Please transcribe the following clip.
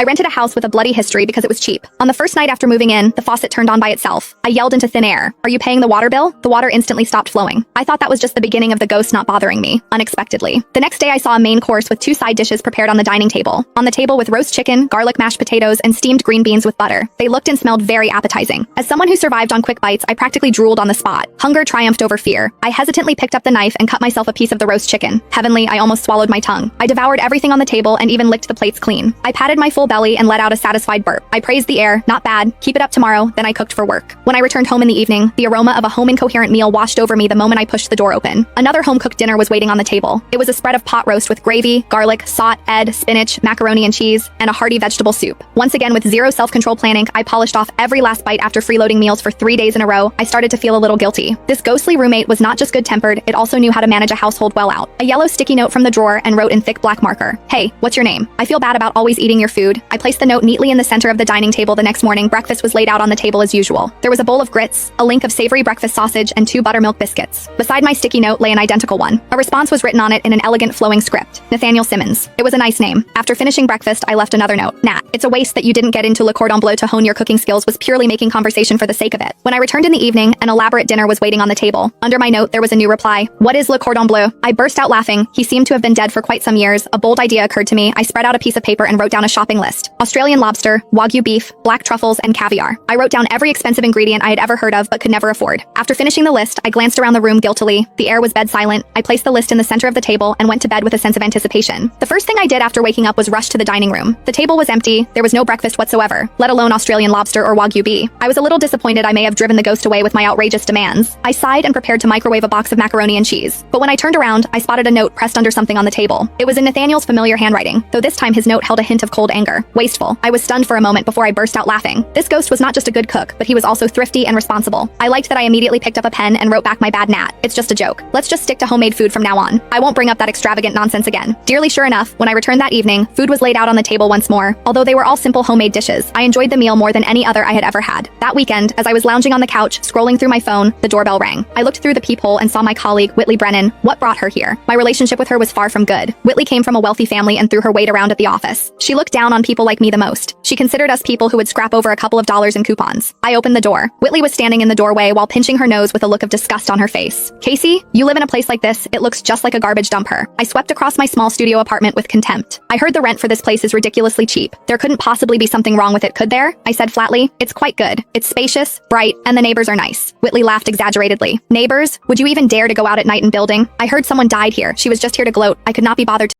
I rented a house with a bloody history because it was cheap. On the first night after moving in, the faucet turned on by itself. I yelled into thin air, "Are you paying the water bill?" The water instantly stopped flowing. I thought that was just the beginning of the ghost not bothering me, unexpectedly. The next day I saw a main course with 2 side dishes prepared on the dining table. On the table with roast chicken, garlic mashed potatoes, and steamed green beans with butter. They looked and smelled very appetizing. As someone who survived on quick bites, I practically drooled on the spot. Hunger triumphed over fear. I hesitantly picked up the knife and cut myself a piece of the roast chicken. Heavenly, I almost swallowed my tongue. I devoured everything on the table and even licked the plates clean. I patted my full belly and let out a satisfied burp. I praised the air, not bad, keep it up tomorrow, then I cooked for work. When I returned home in the evening, the aroma of a home incoherent meal washed over me the moment I pushed the door open. Another home-cooked dinner was waiting on the table. It was a spread of pot roast with gravy, garlic, salt, ed, spinach, macaroni and cheese, and a hearty vegetable soup. Once again, with zero self-control planning, I polished off every last bite after freeloading meals for 3 days in a row. I started to feel a little guilty. This ghostly roommate was not just good-tempered, it also knew how to manage a household well out. A yellow sticky note from the drawer and wrote in thick black marker, "Hey, what's your name? I feel bad about always eating your food." I placed the note neatly in the center of the dining table. The next morning, breakfast was laid out on the table as usual. There was a bowl of grits, a link of savory breakfast sausage, and 2 buttermilk biscuits. Beside my sticky note lay an identical one. A response was written on it in an elegant flowing script. Nathaniel Simmons. It was a nice name. After finishing breakfast, I left another note. Nat, it's a waste that you didn't get into Le Cordon Bleu to hone your cooking skills, was purely making conversation for the sake of it. When I returned in the evening, an elaborate dinner was waiting on the table. Under my note, there was a new reply. "What is Le Cordon Bleu?" I burst out laughing. He seemed to have been dead for quite some years. A bold idea occurred to me. I spread out a piece of paper and wrote down a shopping list. Australian lobster, Wagyu beef, black truffles, and caviar. I wrote down every expensive ingredient I had ever heard of but could never afford. After finishing the list, I glanced around the room guiltily. The air was bed silent. I placed the list in the center of the table and went to bed with a sense of anticipation. The first thing I did after waking up was rush to the dining room. The table was empty. There was no breakfast whatsoever, let alone Australian lobster or Wagyu beef. I was a little disappointed I may have driven the ghost away with my outrageous demands. I sighed and prepared to microwave a box of macaroni and cheese. But when I turned around, I spotted a note pressed under something on the table. It was in Nathaniel's familiar handwriting, though this time his note held a hint of cold anger. Wasteful. I was stunned for a moment before I burst out laughing. This ghost was not just a good cook, but he was also thrifty and responsible. I liked that I immediately picked up a pen and wrote back, "My bad, Nat. It's just a joke. Let's just stick to homemade food from now on. I won't bring up that extravagant nonsense again." Dearly sure enough, when I returned that evening, food was laid out on the table once more. Although they were all simple homemade dishes, I enjoyed the meal more than any other I had ever had. That weekend, as I was lounging on the couch, scrolling through my phone, the doorbell rang. I looked through the peephole and saw my colleague, Whitley Brennan. What brought her here? My relationship with her was far from good. Whitley came from a wealthy family and threw her weight around at the office. She looked down on people like me the most. She considered us people who would scrap over a couple of dollars in coupons. I opened the door. Whitley was standing in the doorway while pinching her nose with a look of disgust on her face. "Casey, you live in a place like this, it looks just like a garbage dump." I swept across my small studio apartment with contempt. "I heard the rent for this place is ridiculously cheap. There couldn't possibly be something wrong with it, could there?" I said flatly. "It's quite good. It's spacious, bright, and the neighbors are nice." Whitley laughed exaggeratedly. "Neighbors? Would you even dare to go out at night in building? I heard someone died here. She was just here to gloat. I could not be bothered to